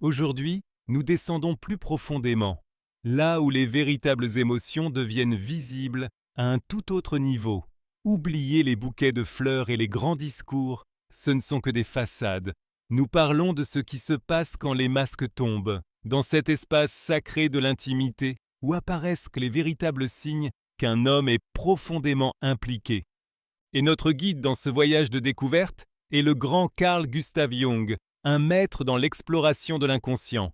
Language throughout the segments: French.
Aujourd'hui, nous descendons plus profondément, là où les véritables émotions deviennent visibles à un tout autre niveau. Oubliez les bouquets de fleurs et les grands discours, ce ne sont que des façades. Nous parlons de ce qui se passe quand les masques tombent, dans cet espace sacré de l'intimité où apparaissent les véritables signes qu'un homme est profondément impliqué. Et notre guide dans ce voyage de découverte est le grand Carl Gustav Jung, un maître dans l'exploration de l'inconscient.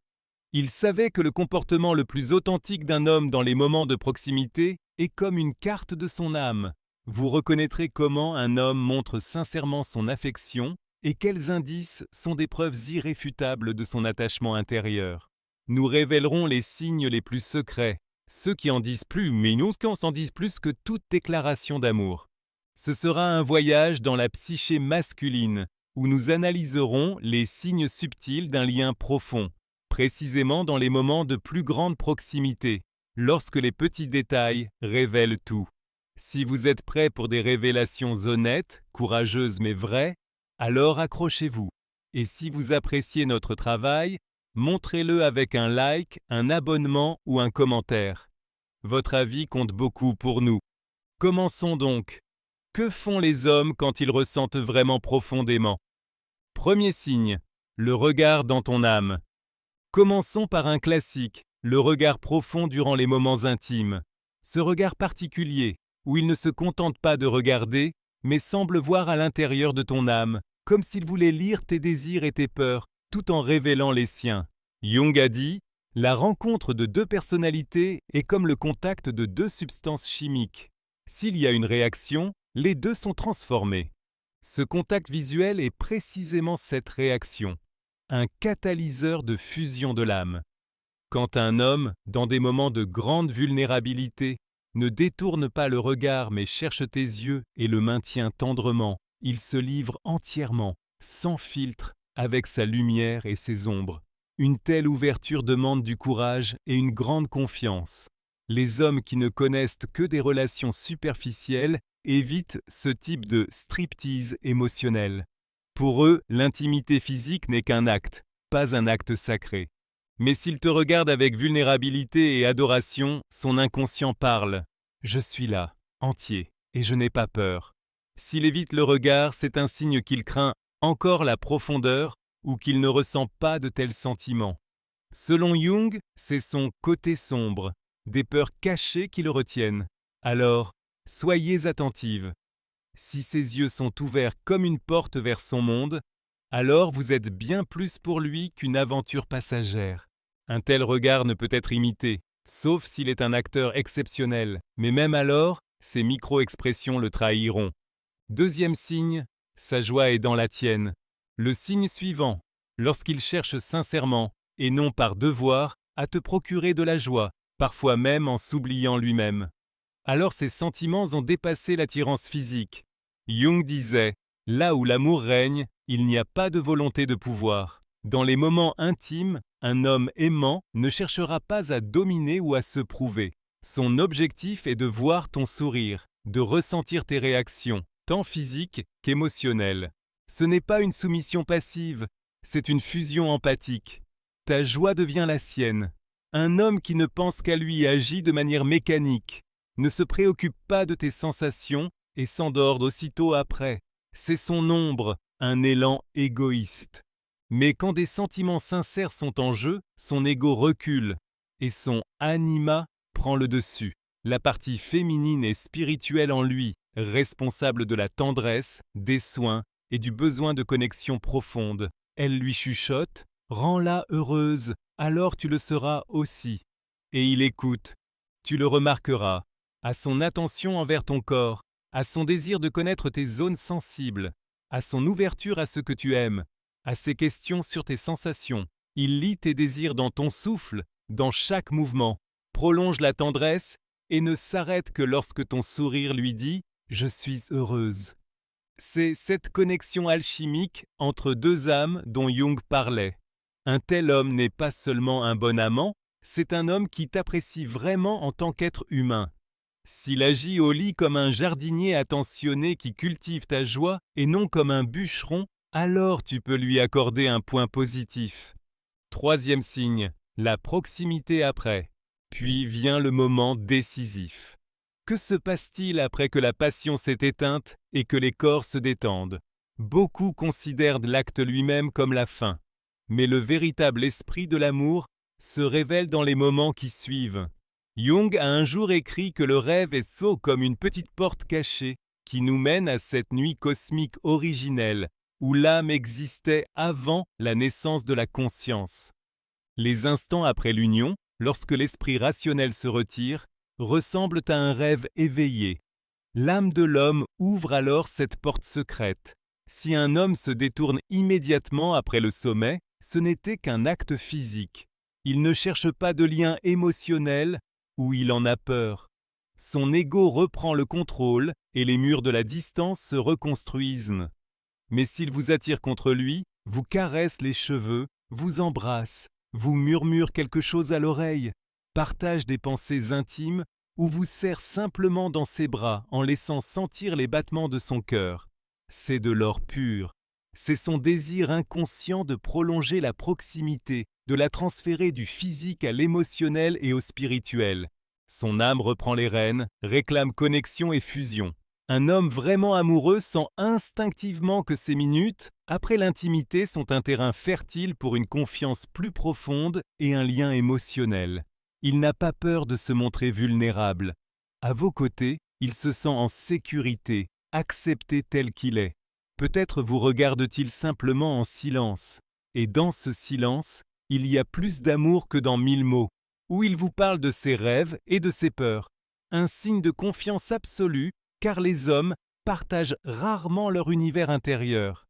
Il savait que le comportement le plus authentique d'un homme dans les moments de proximité est comme une carte de son âme. Vous reconnaîtrez comment un homme montre sincèrement son affection et quels indices sont des preuves irréfutables de son attachement intérieur. Nous révélerons les signes les plus secrets, ceux qui en disent plus, mais nous qui en disent plus que toute déclaration d'amour. Ce sera un voyage dans la psyché masculine, où nous analyserons les signes subtils d'un lien profond, précisément dans les moments de plus grande proximité, lorsque les petits détails révèlent tout. Si vous êtes prêts pour des révélations honnêtes, courageuses mais vraies, alors accrochez-vous. Et si vous appréciez notre travail, montrez-le avec un like, un abonnement ou un commentaire. Votre avis compte beaucoup pour nous. Commençons donc. Que font les hommes quand ils ressentent vraiment profondément? Premier signe, le regard dans ton âme. Commençons par un classique, le regard profond durant les moments intimes. Ce regard particulier, où il ne se contente pas de regarder, mais semble voir à l'intérieur de ton âme, comme s'il voulait lire tes désirs et tes peurs, tout en révélant les siens. Jung a dit, la rencontre de deux personnalités est comme le contact de deux substances chimiques. S'il y a une réaction, les deux sont transformés. Ce contact visuel est précisément cette réaction, un catalyseur de fusion de l'âme. Quand un homme, dans des moments de grande vulnérabilité, ne détourne pas le regard mais cherche tes yeux et le maintient tendrement, il se livre entièrement, sans filtre, avec sa lumière et ses ombres. Une telle ouverture demande du courage et une grande confiance. Les hommes qui ne connaissent que des relations superficielles évitent ce type de striptease émotionnel. Pour eux, l'intimité physique n'est qu'un acte, pas un acte sacré. Mais s'il te regarde avec vulnérabilité et adoration, son inconscient parle. Je suis là, entier, et je n'ai pas peur. S'il évite le regard, c'est un signe qu'il craint encore la profondeur ou qu'il ne ressent pas de tels sentiments. Selon Jung, c'est son côté sombre, des peurs cachées qui le retiennent. Alors, soyez attentive. Si ses yeux sont ouverts comme une porte vers son monde, alors vous êtes bien plus pour lui qu'une aventure passagère. Un tel regard ne peut être imité, sauf s'il est un acteur exceptionnel, mais même alors, ses micro-expressions le trahiront. Deuxième signe, sa joie est dans la tienne. Le signe suivant, lorsqu'il cherche sincèrement, et non par devoir, à te procurer de la joie, parfois même en s'oubliant lui-même. Alors ses sentiments ont dépassé l'attirance physique. Jung disait, là où l'amour règne, il n'y a pas de volonté de pouvoir. Dans les moments intimes, un homme aimant ne cherchera pas à dominer ou à se prouver. Son objectif est de voir ton sourire, de ressentir tes réactions, tant physiques qu'émotionnelles. Ce n'est pas une soumission passive, c'est une fusion empathique. Ta joie devient la sienne. Un homme qui ne pense qu'à lui agit de manière mécanique, ne se préoccupe pas de tes sensations et s'endort aussitôt après. C'est son ombre, un élan égoïste. Mais quand des sentiments sincères sont en jeu, son ego recule et son anima prend le dessus. La partie féminine et spirituelle en lui, responsable de la tendresse, des soins et du besoin de connexion profonde. Elle lui chuchote « Rends-la heureuse, alors tu le seras aussi ». Et il écoute. Tu le remarqueras, à son attention envers ton corps, à son désir de connaître tes zones sensibles, à son ouverture à ce que tu aimes, à ses questions sur tes sensations. Il lit tes désirs dans ton souffle, dans chaque mouvement, prolonge la tendresse et ne s'arrête que lorsque ton sourire lui dit « Je suis heureuse ». C'est cette connexion alchimique entre deux âmes dont Jung parlait. Un tel homme n'est pas seulement un bon amant, c'est un homme qui t'apprécie vraiment en tant qu'être humain. S'il agit au lit comme un jardinier attentionné qui cultive ta joie et non comme un bûcheron, alors tu peux lui accorder un point positif. Troisième signe, la proximité après. Puis vient le moment décisif. Que se passe-t-il après que la passion s'est éteinte et que les corps se détendent? Beaucoup considèrent l'acte lui-même comme la fin. Mais le véritable esprit de l'amour se révèle dans les moments qui suivent. Jung a un jour écrit que le rêve est sot comme une petite porte cachée qui nous mène à cette nuit cosmique originelle où l'âme existait avant la naissance de la conscience. Les instants après l'union, lorsque l'esprit rationnel se retire, ressemblent à un rêve éveillé. L'âme de l'homme ouvre alors cette porte secrète. Si un homme se détourne immédiatement après le sommet, ce n'était qu'un acte physique. Il ne cherche pas de lien émotionnel ou il en a peur. Son ego reprend le contrôle et les murs de la distance se reconstruisent. Mais s'il vous attire contre lui, vous caresse les cheveux, vous embrasse, vous murmure quelque chose à l'oreille, partage des pensées intimes ou vous serre simplement dans ses bras en laissant sentir les battements de son cœur. C'est de l'or pur. C'est son désir inconscient de prolonger la proximité, de la transférer du physique à l'émotionnel et au spirituel. Son âme reprend les rênes, réclame connexion et fusion. Un homme vraiment amoureux sent instinctivement que ces minutes, après l'intimité, sont un terrain fertile pour une confiance plus profonde et un lien émotionnel. Il n'a pas peur de se montrer vulnérable. À vos côtés, il se sent en sécurité, accepté tel qu'il est. Peut-être vous regarde-t-il simplement en silence. Et dans ce silence, il y a plus d'amour que dans 1000 mots, où il vous parle de ses rêves et de ses peurs. Un signe de confiance absolue, car les hommes partagent rarement leur univers intérieur.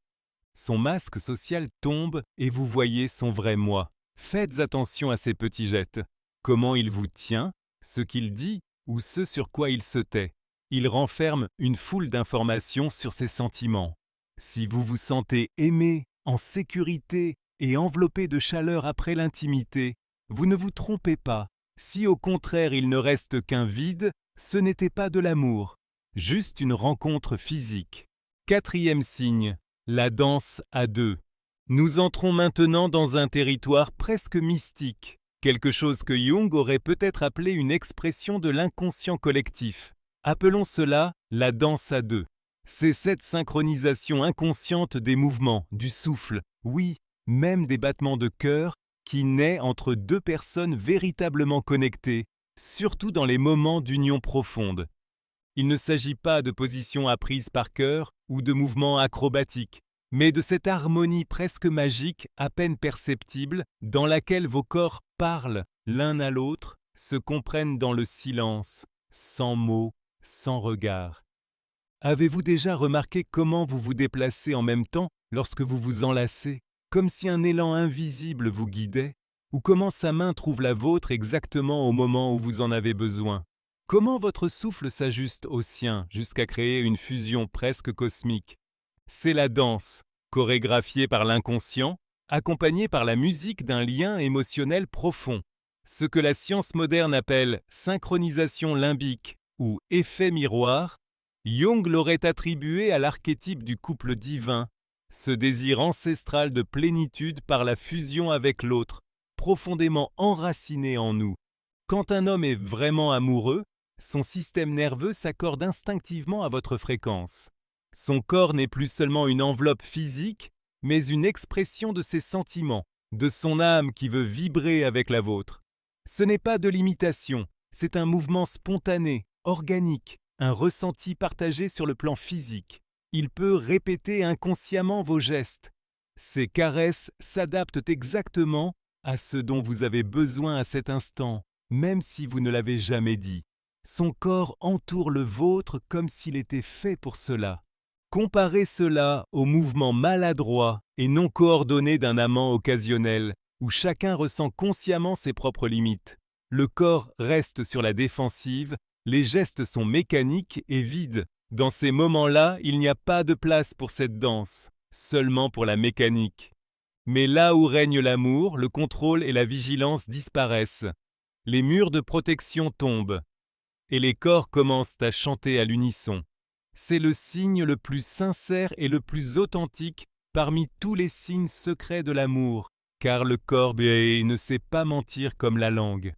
Son masque social tombe et vous voyez son vrai moi. Faites attention à ces petits gestes. Comment il vous tient, ce qu'il dit ou ce sur quoi il se tait. Il renferme une foule d'informations sur ses sentiments. Si vous vous sentez aimé, en sécurité et enveloppé de chaleur après l'intimité, vous ne vous trompez pas. Si au contraire il ne reste qu'un vide, ce n'était pas de l'amour, juste une rencontre physique. Quatrième signe, la danse à deux. Nous entrons maintenant dans un territoire presque mystique, quelque chose que Jung aurait peut-être appelé une expression de l'inconscient collectif. Appelons cela la danse à deux. C'est cette synchronisation inconsciente des mouvements, du souffle, oui, même des battements de cœur, qui naît entre deux personnes véritablement connectées, surtout dans les moments d'union profonde. Il ne s'agit pas de positions apprises par cœur ou de mouvements acrobatiques, mais de cette harmonie presque magique, à peine perceptible, dans laquelle vos corps parlent l'un à l'autre, se comprennent dans le silence, sans mots, sans regard. Avez-vous déjà remarqué comment vous vous déplacez en même temps lorsque vous vous enlacez, comme si un élan invisible vous guidait, ou comment sa main trouve la vôtre exactement au moment où vous en avez besoin? Comment votre souffle s'ajuste au sien jusqu'à créer une fusion presque cosmique? C'est la danse, chorégraphiée par l'inconscient, accompagnée par la musique d'un lien émotionnel profond. Ce que la science moderne appelle synchronisation limbique ou effet miroir, Jung l'aurait attribué à l'archétype du couple divin, ce désir ancestral de plénitude par la fusion avec l'autre, profondément enraciné en nous. Quand un homme est vraiment amoureux, son système nerveux s'accorde instinctivement à votre fréquence. Son corps n'est plus seulement une enveloppe physique, mais une expression de ses sentiments, de son âme qui veut vibrer avec la vôtre. Ce n'est pas de l'imitation, c'est un mouvement spontané, organique, un ressenti partagé sur le plan physique. Il peut répéter inconsciemment vos gestes. Ces caresses s'adaptent exactement à ce dont vous avez besoin à cet instant, même si vous ne l'avez jamais dit. Son corps entoure le vôtre comme s'il était fait pour cela. Comparez cela au mouvement maladroit et non coordonné d'un amant occasionnel, où chacun ressent consciemment ses propres limites. Le corps reste sur la défensive, les gestes sont mécaniques et vides. Dans ces moments-là, il n'y a pas de place pour cette danse, seulement pour la mécanique. Mais là où règne l'amour, le contrôle et la vigilance disparaissent. Les murs de protection tombent. Et les corps commencent à chanter à l'unisson. C'est le signe le plus sincère et le plus authentique parmi tous les signes secrets de l'amour, car le corps ne sait pas mentir comme la langue.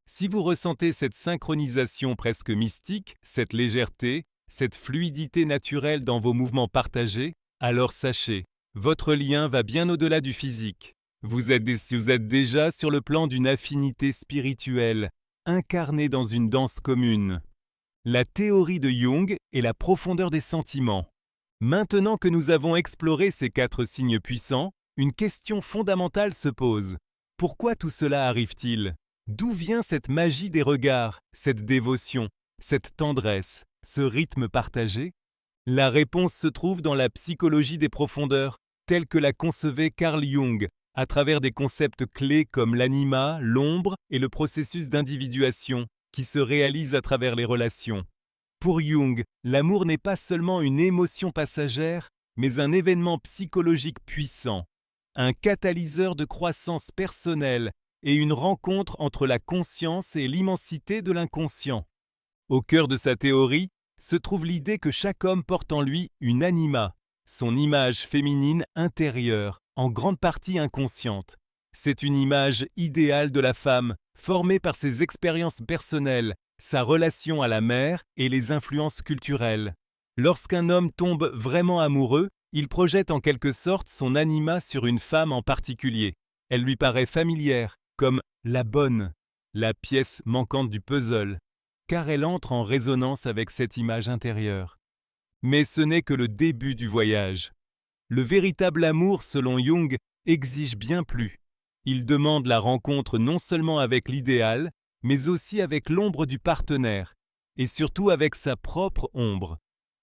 Si vous ressentez cette synchronisation presque mystique, cette légèreté, cette fluidité naturelle dans vos mouvements partagés, alors sachez, votre lien va bien au-delà du physique. Vous êtes déjà sur le plan d'une affinité spirituelle, incarnée dans une danse commune. La théorie de Jung est la profondeur des sentiments. Maintenant que nous avons exploré ces 4 signes puissants, une question fondamentale se pose. Pourquoi tout cela arrive-t-il ? D'où vient cette magie des regards, cette dévotion, cette tendresse, ce rythme partagé ? La réponse se trouve dans la psychologie des profondeurs, telle que la concevait Carl Jung, à travers des concepts clés comme l'anima, l'ombre et le processus d'individuation, qui se réalise à travers les relations. Pour Jung, l'amour n'est pas seulement une émotion passagère, mais un événement psychologique puissant, un catalyseur de croissance personnelle et une rencontre entre la conscience et l'immensité de l'inconscient. Au cœur de sa théorie se trouve l'idée que chaque homme porte en lui une anima, son image féminine intérieure, en grande partie inconsciente. C'est une image idéale de la femme, formée par ses expériences personnelles, sa relation à la mère et les influences culturelles. Lorsqu'un homme tombe vraiment amoureux, il projette en quelque sorte son anima sur une femme en particulier. Elle lui paraît familière, comme la bonne, la pièce manquante du puzzle, car elle entre en résonance avec cette image intérieure. Mais ce n'est que le début du voyage. Le véritable amour, selon Jung, exige bien plus. Il demande la rencontre non seulement avec l'idéal, mais aussi avec l'ombre du partenaire, et surtout avec sa propre ombre.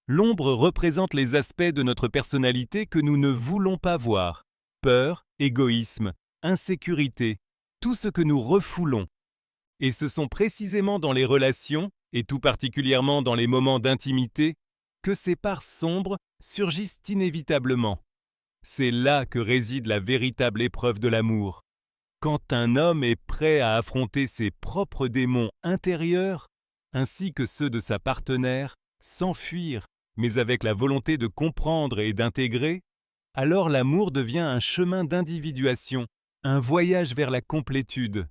L'ombre représente les aspects de notre personnalité que nous ne voulons pas voir. Peur, égoïsme, insécurité, tout ce que nous refoulons. Et ce sont précisément dans les relations, et tout particulièrement dans les moments d'intimité, que ces parts sombres surgissent inévitablement. C'est là que réside la véritable épreuve de l'amour. Quand un homme est prêt à affronter ses propres démons intérieurs, ainsi que ceux de sa partenaire, sans fuir, mais avec la volonté de comprendre et d'intégrer, alors l'amour devient un chemin d'individuation, un voyage vers la complétude.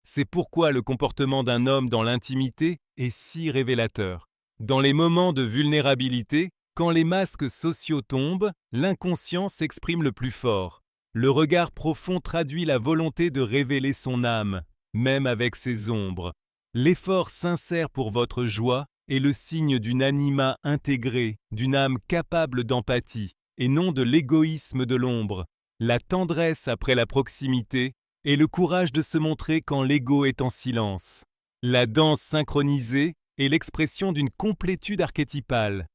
C'est pourquoi le comportement d'un homme dans l'intimité est si révélateur. Dans les moments de vulnérabilité, quand les masques sociaux tombent, l'inconscient s'exprime le plus fort. Le regard profond traduit la volonté de révéler son âme, même avec ses ombres. L'effort sincère pour votre joie est le signe d'une anima intégrée, d'une âme capable d'empathie, et non de l'égoïsme de l'ombre. La tendresse après la proximité et le courage de se montrer quand l'ego est en silence. La danse synchronisée est l'expression d'une complétude archétypale,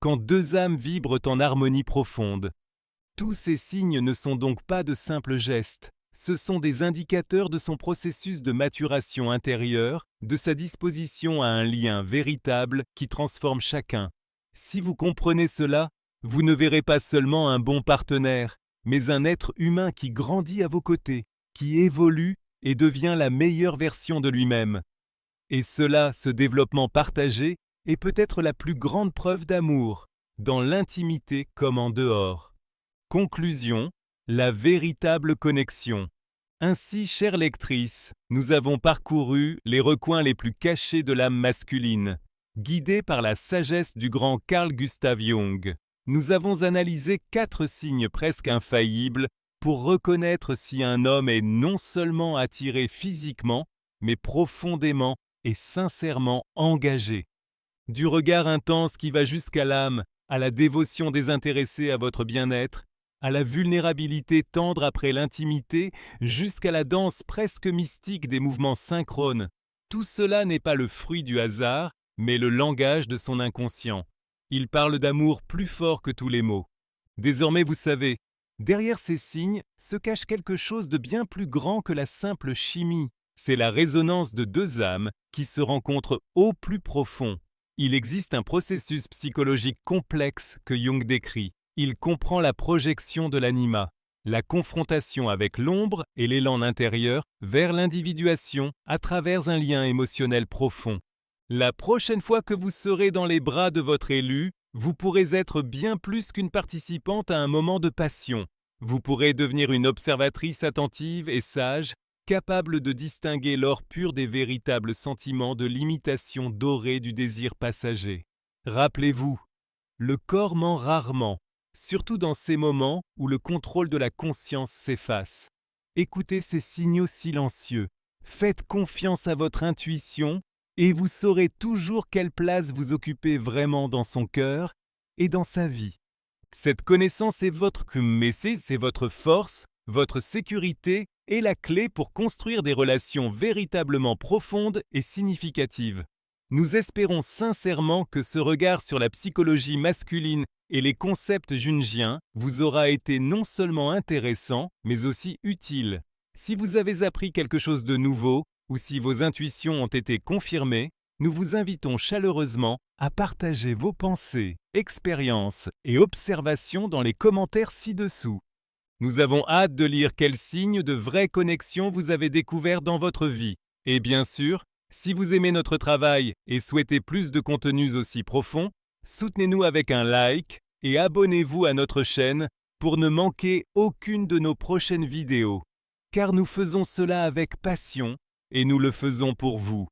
quand 2 âmes vibrent en harmonie profonde. Tous ces signes ne sont donc pas de simples gestes, ce sont des indicateurs de son processus de maturation intérieure, de sa disposition à un lien véritable qui transforme chacun. Si vous comprenez cela, vous ne verrez pas seulement un bon partenaire, mais un être humain qui grandit à vos côtés, qui évolue et devient la meilleure version de lui-même. Et cela, ce développement partagé, est peut-être la plus grande preuve d'amour, dans l'intimité comme en dehors. Conclusion, la véritable connexion. Ainsi, chère lectrice, nous avons parcouru les recoins les plus cachés de l'âme masculine. Guidés par la sagesse du grand Carl Gustav Jung, nous avons analysé 4 signes presque infaillibles pour reconnaître si un homme est non seulement attiré physiquement, mais profondément et sincèrement engagé. Du regard intense qui va jusqu'à l'âme, à la dévotion désintéressée à votre bien-être, à la vulnérabilité tendre après l'intimité, jusqu'à la danse presque mystique des mouvements synchrones. Tout cela n'est pas le fruit du hasard, mais le langage de son inconscient. Il parle d'amour plus fort que tous les mots. Désormais, vous savez, derrière ces signes se cache quelque chose de bien plus grand que la simple chimie. C'est la résonance de 2 âmes qui se rencontrent au plus profond. Il existe un processus psychologique complexe que Jung décrit. Il comprend la projection de l'anima, la confrontation avec l'ombre et l'élan intérieur vers l'individuation à travers un lien émotionnel profond. La prochaine fois que vous serez dans les bras de votre élu, vous pourrez être bien plus qu'une participante à un moment de passion. Vous pourrez devenir une observatrice attentive et sage, capable de distinguer l'or pur des véritables sentiments de l'imitation dorée du désir passager. Rappelez-vous, le corps ment rarement, surtout dans ces moments où le contrôle de la conscience s'efface. Écoutez ces signaux silencieux, faites confiance à votre intuition et vous saurez toujours quelle place vous occupez vraiment dans son cœur et dans sa vie. Cette connaissance est votre Kumese, c'est votre force, votre sécurité et la clé pour construire des relations véritablement profondes et significatives. Nous espérons sincèrement que ce regard sur la psychologie masculine et les concepts jungiens vous aura été non seulement intéressant, mais aussi utile. Si vous avez appris quelque chose de nouveau, ou si vos intuitions ont été confirmées, nous vous invitons chaleureusement à partager vos pensées, expériences et observations dans les commentaires ci-dessous. Nous avons hâte de lire quels signes de vraies connexions vous avez découverts dans votre vie. Et bien sûr, si vous aimez notre travail et souhaitez plus de contenus aussi profonds, soutenez-nous avec un like et abonnez-vous à notre chaîne pour ne manquer aucune de nos prochaines vidéos. Car nous faisons cela avec passion et nous le faisons pour vous.